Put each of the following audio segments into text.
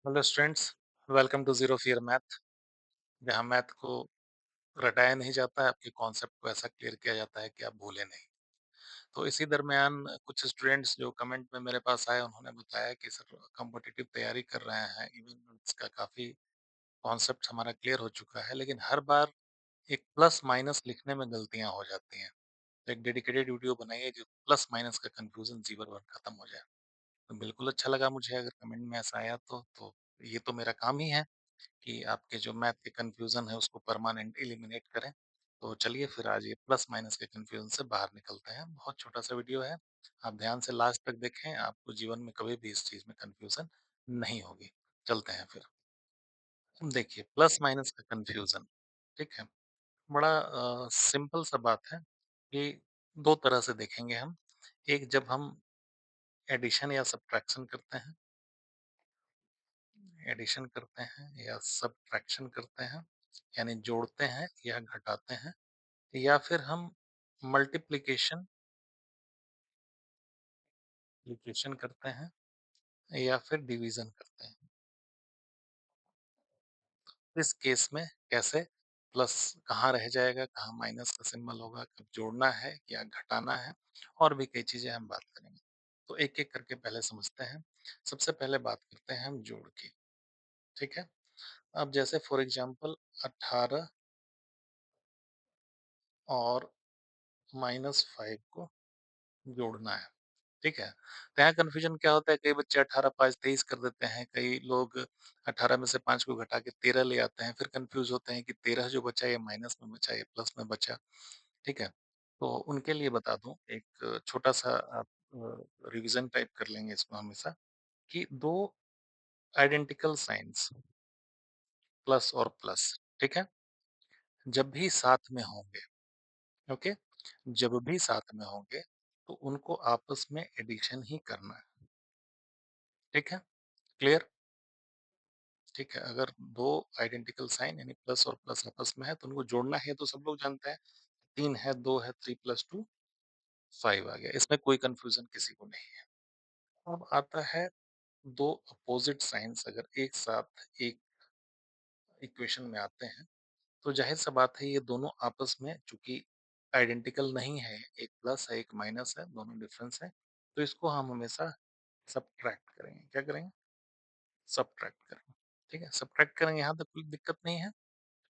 Hello students, welcome to zero fear math. जहाँ math को रटाया नहीं जाता है, आपके कॉन्सेप्ट को ऐसा क्लियर किया जाता है कि आप भूलें नहीं। तो इसी दरमियान कुछ स्टूडेंट्स जो कमेंट में मेरे पास आए, उन्होंने बताया कि सर कॉम्पिटिटिव तैयारी कर रहे हैं, इवन इसका काफ़ी कॉन्सेप्ट हमारा क्लियर हो चुका है, लेकिन हर बार एक प्लस माइनस लिखने में गलतियाँ हो जाती हैं। तो एक डेडिकेटेड वीडियो बनाइए जो प्लस माइनस का कन्फ्यूज़न जीवन भर खत्म हो जाए। तो बिल्कुल अच्छा लगा मुझे अगर कमेंट में ऐसा आया तो ये तो मेरा काम ही है कि आपके जो मैथ के कन्फ्यूज़न है उसको परमानेंट एलिमिनेट करें। तो चलिए फिर आज ये प्लस माइनस के कन्फ्यूज़न से बाहर निकलते हैं। बहुत छोटा-सा वीडियो है, आप ध्यान से लास्ट तक देखें, आपको जीवन में कभी भी इस चीज़ में कन्फ्यूज़न नहीं होगी। चलते हैं फिर। देखिए प्लस माइनस का कन्फ्यूज़न, ठीक है? बड़ा सिंपल सा बात है कि 2 तरह से देखेंगे हम। एक जब हम एडिशन या सब्ट्रैक्शन करते हैं, या सब्ट्रैक्शन करते हैं, यानी जोड़ते हैं या घटाते हैं। या फिर हम मल्टीप्लिकेशन एप्लीकेशन करते हैं या फिर डिवीजन करते हैं। इस केस में कैसे प्लस कहाँ रह जाएगा, कहाँ माइनस का सिंबल होगा, कब जोड़ना है या घटाना है, और भी कई चीजें हम बात करेंगे। तो एक एक करके पहले समझते हैं। सबसे पहले बात करते हैं हम जोड़ की। ठीक है, अब जैसे फॉर एग्जांपल 18 और -5 को जोड़ना है। ठीक है? तो यहाँ कन्फ्यूजन क्या होता है, कई बच्चे 18 5 23 कर देते हैं, कई लोग 18 में से 5 को घटा के 13 ले आते हैं, फिर कन्फ्यूज़ होते हैं कि 13 जो बचा ये माइनस में बचा, ये प्लस में बचा। ठीक है? तो उनके लिए बता दूँ एक छोटा-सा आप रिवीजन टाइप कर लेंगे इसको हमेशा, कि 2 आइडेंटिकल साइन्स प्लस और प्लस, ठीक है? जब भी साथ में होंगे, ओके? जब भी साथ में होंगे, तो उनको आपस में एडिशन ही करना है। ठीक है? क्लियर? ठीक है, अगर 2 आइडेंटिकल साइन यानी प्लस और प्लस आपस में है तो उनको जोड़ना है, तो सब लोग जानते हैं। 3 है, 2 है, 3 + 2 5 आ गया। इसमें कोई कन्फ्यूज़न किसी को नहीं है। अब आता है 2 अपोज़िट साइन्स अगर एक साथ एक इक्वेशन में आते हैं, तो ज़ाहिर-सा बात है ये दोनों आपस में चूँकि आइडेंटिकल नहीं है, एक प्लस है, एक माइनस है, दोनों डिफरेंस है, तो इसको हम हमेशा सब्ट्रैक्ट करेंगे। क्या करेंगे? सब्ट्रैक्ट करेंगे। ठीक है? सब्ट्रैक्ट करेंगे, यहाँ तक कोई दिक्कत नहीं है।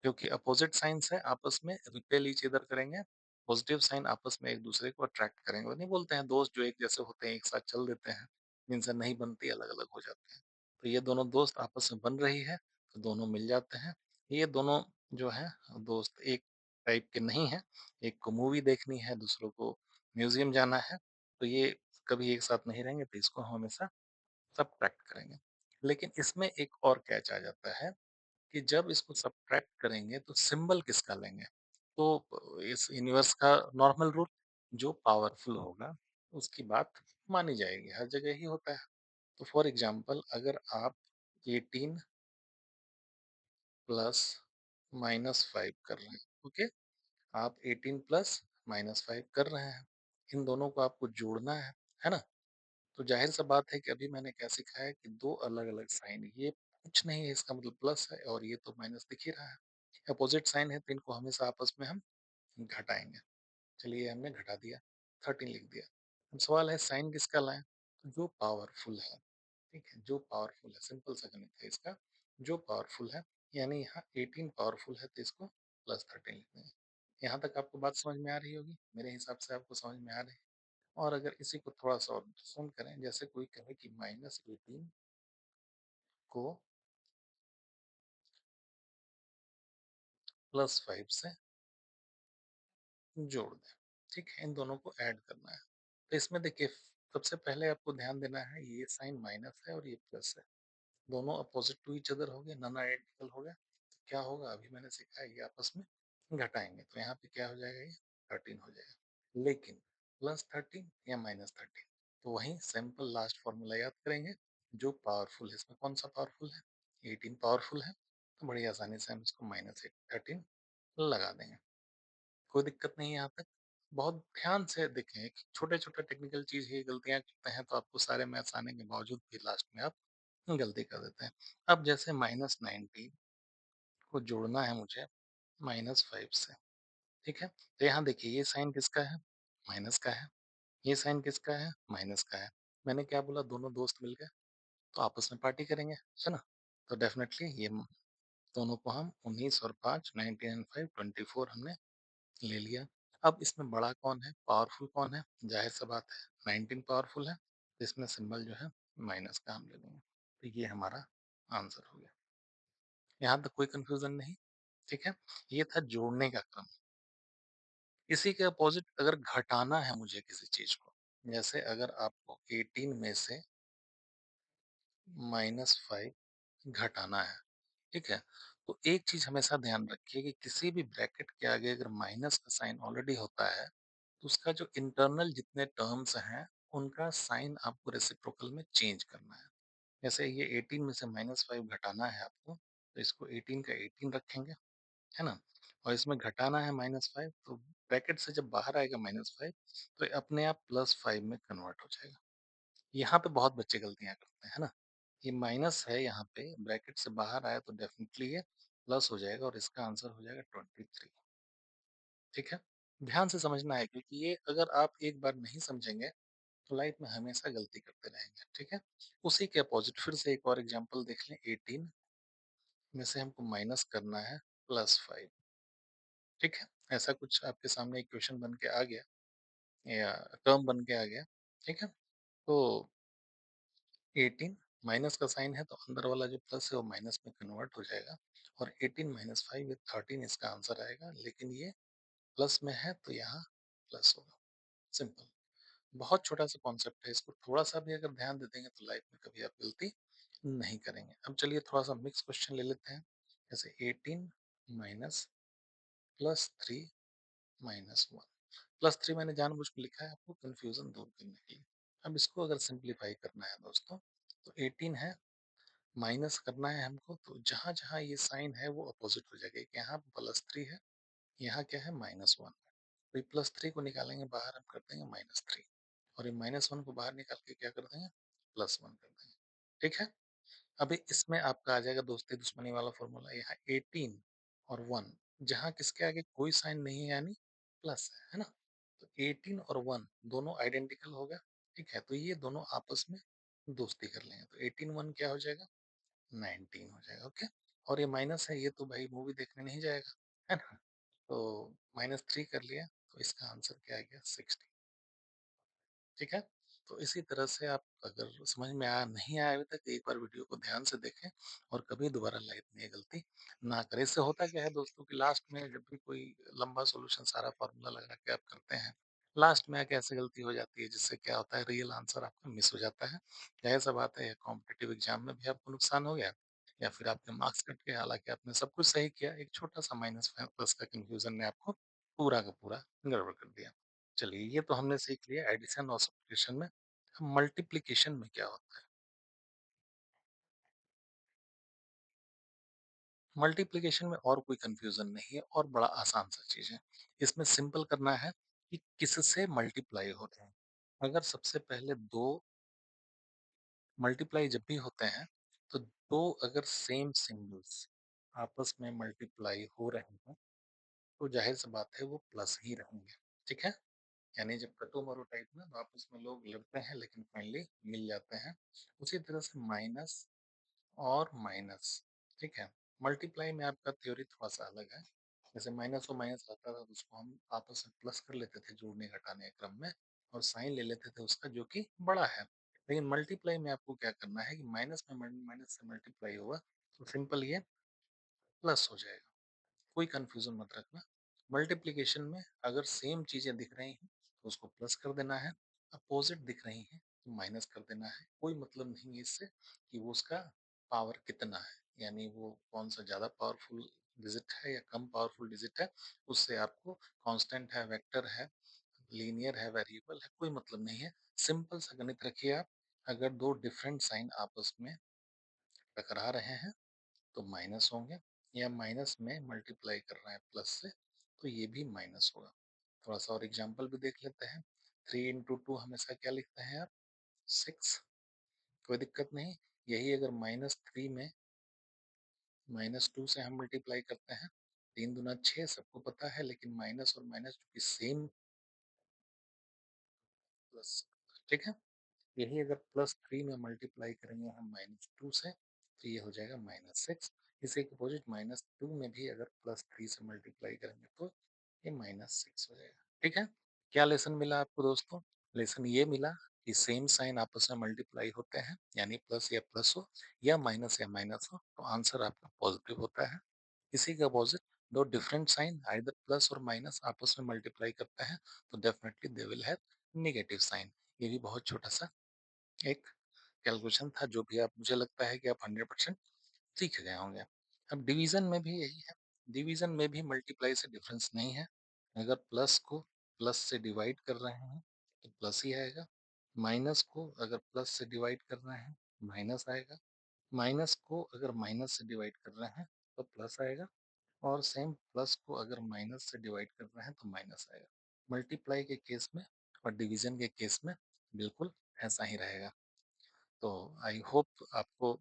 क्योंकि अपोजिट साइन्स है, आपस में रिपेल ईच अदर करेंगे। पॉजिटिव साइन आपस में एक दूसरे को अट्रैक्ट करेंगे। वो नहीं बोलते हैं दोस्त जो एक जैसे होते हैं एक साथ चल देते हैं, जिनसे नहीं बनती अलग अलग हो जाते हैं। तो ये दोनों दोस्त आपस में बन रही है, तो दोनों मिल जाते हैं। ये दोनों जो है दोस्त एक टाइप के नहीं है, एक को मूवी देखनी है, दूसरों को म्यूजियम जाना है, तो ये कभी एक साथ नहीं रहेंगे, तो इसको हम हमेशा सब्ट्रैक्ट करेंगे। लेकिन इसमें एक और कैच आ जाता है कि जब इसको सब्ट्रैक्ट करेंगे तो सिंबल किसका लेंगे? तो इस यूनिवर्स का नॉर्मल रूल, जो पावरफुल होगा उसकी बात मानी जाएगी, हर जगह ही होता है। तो फॉर एग्जांपल अगर आप 18 प्लस -5 कर रहे हैं, ओके? आप 18 प्लस -5 कर रहे हैं, इन दोनों को आपको जोड़ना है ना? तो जाहिर सा बात है कि अभी मैंने क्या सीखा है कि दो अलग अलग साइन, ये कुछ नहीं है, इसका मतलब प्लस है और ये तो माइनस दिख ही रहा है। अपोजिट साइन है तो इनको हमेशा आपस में हम घटाएंगे। चलिए हमने घटा दिया, 13 लिख दिया। अब सवाल है साइन किसका लाएं? तो जो पावरफुल है, ठीक है, जो पावरफुल है, सिंपल सा गणित है इसका। जो पावरफुल है, यानी यहाँ 18 पावरफुल है तो इसको +13 लिख देंगे। यहाँ तक आपको बात समझ में आ रही होगी, मेरे हिसाब से आपको समझ में आ रही है। और अगर इसी को थोड़ा सा और डिफरेंट करें, जैसे कोई कहे कि -18 को +5 से जोड़ दें, ठीक है, इन दोनों को ऐड करना है। तो इसमें देखिए सबसे पहले आपको ध्यान देना है, ये साइन माइनस है और ये प्लस है, दोनों अपोजिट टू ईच अदर हो गए, नॉन आइडेंटिकल हो गए। तो क्या होगा, अभी मैंने सीखा है ये आपस में घटाएंगे, तो यहाँ पे क्या हो जाएगा, ये 13 हो जाएगा। लेकिन +13 या -13, तो वहीं सिंपल लास्ट फॉर्मूला याद करेंगे, जो पावरफुल है, इसमें कौन सा पावरफुल है, 18 पावरफुल है, तो बड़ी आसानी से हम इसको -13 लगा देंगे। कोई दिक्कत नहीं है यहाँ तक। बहुत ध्यान से देखें कि छोटे-छोटे टेक्निकल चीज़ ही गलतियाँ करते हैं तो आपको सारे मैथ्स आने के बावजूद भी लास्ट में आप गलती कर देते हैं। अब जैसे -90 को जोड़ना है मुझे -5 से, ठीक है? तो यहाँ देखिए ये साइन किसका है? माइनस का है। ये साइन किसका है? माइनस का है। मैंने क्या बोला दोनों दोस्त मिल गए तो आपस में पार्टी करेंगे, है ना? तो डेफ़िनेटली ये दोनों को हम 19 और 5 19 एंड 5 24 हमने ले लिया। अब इसमें बड़ा कौन है? पावरफुल कौन है? ज़ाहिर-सी बात है 19 पावरफुल है, तो इसमें सिंबल जो है माइनस का हम ले लेंगे। तो ये हमारा आंसर हो गया। यहाँ तक कोई कन्फ्यूज़न नहीं, ठीक है? ये था जोड़ने का क्रम। इसी के अपोज़िट अगर घटाना है मुझे किसी चीज़ को, जैसे अगर आपको 18 में से -5 घटाना है, ठीक है? तो एक चीज़ हमेशा ध्यान रखिए कि किसी भी ब्रैकेट के आगे अगर माइनस का साइन ऑलरेडी होता है, तो उसका जो इंटरनल जितने टर्म्स हैं, उनका साइन आपको रेसिप्रोकल में चेंज करना है। जैसे ये 18 में से -5 घटाना है आपको, तो इसको 18 का 18 रखेंगे, है ना? और इसमें घटाना है -5 तो ब्रैकेट से जब बाहर आएगा -5 तो ये अपने आप +5 में कन्वर्ट हो जाएगा। यहाँ पे बहुत बच्चे गलतियाँ करते हैं, है ना? ये माइनस है यहाँ पे ब्रैकेट से बाहर आया तो डेफिनेटली ये प्लस हो जाएगा और इसका आंसर हो जाएगा 23, ठीक है? ध्यान से समझना है क्योंकि ये अगर आप एक बार नहीं समझेंगे तो लाइफ में हमेशा गलती करते रहेंगे, ठीक है? उसी के अपोजिट फिर से एक और एग्जांपल देख लें 18 में से हमको माइनस करना है +5, ठीक है? ऐसा कुछ आपके सामने एक क्वेश्चन बन के आ गया या टर्म बन के आ गया, ठीक है? तो 18 माइनस का साइन है तो अंदर वाला जो प्लस है वो माइनस में कन्वर्ट हो जाएगा और 18 -5 विद 13 इसका आंसर आएगा लेकिन ये प्लस में है तो यहाँ प्लस होगा। सिंपल। बहुत छोटा सा कॉन्सेप्ट है इसको थोड़ा सा भी अगर ध्यान दे देंगे तो लाइफ में कभी आप गलती नहीं करेंगे। अब चलिए थोड़ा सा मिक्स क्वेश्चन ले लेते हैं जैसे 18 माइनस +3 -1 +3 मैंने जानबूझ के लिखा है आपको कंफ्यूजन दूर करने के लिए। अब इसको अगर सिंप्लीफाई करना है दोस्तों तो 18 है माइनस करना है हमको तो जहां जहां ये साइन है वो अपोजिट हो जाएगा एक यहाँ +3 है यहाँ क्या है -1 तो ये +3 को निकालेंगे बाहर हम कर देंगे -3 और ये -1 को बाहर निकाल के क्या कर देंगे +1 कर देंगे ठीक है अभी इसमें आपका आ जाएगा दोस्ती दुश्मनी वाला फॉर्मूला यहाँ 18 और 1 जहाँ किसके आगे कोई साइन नहीं है यानी प्लस है ना तो 18 और 1 दोनों आइडेंटिकल हो गया ठीक है तो ये दोनों आपस में दोस्ती कर लेंगे तो 18 1 क्या हो जाएगा 19 हो जाएगा ओके और ये माइनस है ये तो भाई मूवी देखने नहीं जाएगा है ना तो -3 कर लिया तो इसका आंसर क्या आ गया 60 ठीक है तो इसी तरह से आप अगर समझ में आया नहीं आया अभी तक एक बार वीडियो को ध्यान से देखें और कभी दोबारा लाइफ में ये गलती ना करें इससे होता क्या है दोस्तों कि लास्ट में जब भी कोई लंबा सॉल्यूशन सारा फार्मूला लगा के आप करते हैं लास्ट में आके ऐसे गलती हो जाती है जिससे क्या होता है रियल आंसर आपका मिस हो जाता है जाहिर सा बात है कॉम्पिटिटिव एग्जाम में भी आपको नुकसान हो गया या फिर आपके मार्क्स कट गए हालांकि आपने सब कुछ सही किया एक छोटा सा माइनस प्लस का कंफ्यूजन ने आपको पूरा का पूरा गड़बड़ कर दिया चलिए ये तो हमने सीख लिया एडिशन और सब्ट्रैक्शन में अब मल्टीप्लिकेशन में क्या होता है मल्टीप्लिकेशन में और कोई कंफ्यूजन नहीं है और बड़ा आसान सा चीज है इसमें सिंपल करना है कि किससे मल्टीप्लाई हो रहे हैं अगर सबसे पहले दो मल्टीप्लाई जब भी होते हैं तो दो अगर सेम सिंबल्स आपस में मल्टीप्लाई हो रहे हैं तो जाहिर सी बात है वो प्लस ही रहेंगे ठीक है यानी जब कटो मरो टाइप में तो आपस में लोग लड़ते हैं लेकिन फाइनली मिल जाते हैं उसी तरह से माइनस और माइनस ठीक है मल्टीप्लाई में आपका थ्योरी थोड़ा सा अलग है जैसे माइनस और माइनस आता था तो उसको हम आपस में प्लस कर लेते थे जोड़ने घटाने के क्रम में और साइन ले लेते थे उसका जो कि बड़ा है लेकिन मल्टीप्लाई में आपको क्या करना है कि माइनस में माइनस से मल्टीप्लाई हुआ तो सिंपल ये प्लस हो जाएगा कोई कंफ्यूजन मत रखना मल्टीप्लिकेशन में अगर सेम चीजें दिख रही हैं तो उसको प्लस कर देना है अपोजिट दिख रही हैं तो माइनस कर देना है कोई मतलब नहीं है इससे कि वो उसका पावर कितना है यानी वो कौन सा ज्यादा पावरफुल डिजिट है या कम पावरफुल डिजिट है उससे आपको कांस्टेंट है वेक्टर है लीनियर है वेरिएबल है कोई मतलब नहीं है सिंपल सा गणित रखिए आप अगर दो डिफरेंट साइन आपस में टकरा रहे हैं तो माइनस होंगे या माइनस में मल्टीप्लाई कर रहे हैं प्लस से तो ये भी माइनस होगा थोड़ा सा और एग्जांपल भी देख लेते हैं 3 इंटू टू हमेशा क्या लिखते हैं आप 6 कोई दिक्कत नहीं यही अगर -3 में -2 से हम मल्टीप्लाई करते हैं, 3 दूना 6 सबको पता है, लेकिन माइनस और माइनस चूँकि सेम प्लस, ठीक है? यही अगर +3 में मल्टीप्लाई करेंगे हम -2 से, तो ये हो जाएगा -6। इसी के अपोजिट -2 में भी अगर +3 से मल्टीप्लाई करेंगे तो ये -6 हो जाएगा। ठीक है? क्या लेसन मिला आपको दोस्तों? लेसन ये मिला कि सेम साइन आपस में मल्टीप्लाई होते हैं, यानी प्लस या प्लस हो या माइनस हो, तो आंसर आपका पॉजिटिव होता है। इसी के अपोजिट दो डिफरेंट साइन आइदर प्लस और माइनस आपस में मल्टीप्लाई करते हैं, तो definitely they will have negative sign. ये भी बहुत छोटा सा एक कैलकुलेशन था, जो भी आप, मुझे लगता है कि आप 100% सीख गए होंगे। अब डिवीजन में भी यही है। डिवीजन में भी मल्टीप्लाई से डिफरेंस नहीं है। अगर प्लस को प्लस से डिवाइड कर रहे हैं तो प्लस ही आएगा। माइनस को अगर प्लस से डिवाइड कर रहे हैं माइनस आएगा। माइनस को अगर माइनस से डिवाइड कर रहे हैं तो प्लस आएगा। और सेम प्लस को अगर माइनस से डिवाइड कर रहे हैं तो माइनस आएगा। मल्टीप्लाई के केस में और डिवीजन के केस में बिल्कुल ऐसा ही रहेगा। तो आई होप आपको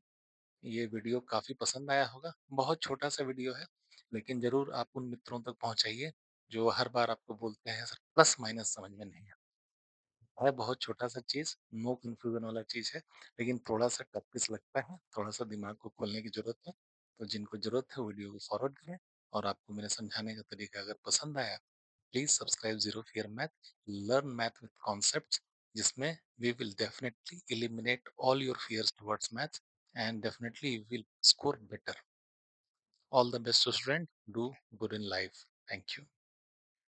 ये वीडियो काफ़ी पसंद आया होगा। बहुत छोटा-सा वीडियो है, लेकिन ज़रूर आप उन मित्रों तक पहुँचाइए, जो हर बार आपको बोलते हैं, "सर, प्लस माइनस समझ में नहीं आता।" है बहुत छोटा-सा चीज़, नो कन्फ्यूज़न वाला चीज़ है, लेकिन थोड़ा-सा टफिस लगता है, थोड़ा-सा दिमाग को खोलने की ज़रूरत है। तो जिनको ज़रूरत है, वीडियो को फॉरवर्ड करें, और आपको मेरे समझाने का तरीका अगर पसंद आया, please subscribe zero fear math, learn math with concepts, जिसमें we will definitely eliminate all your fears towards math, and definitely you will score better. All the best to student. Do good in life. Thank you.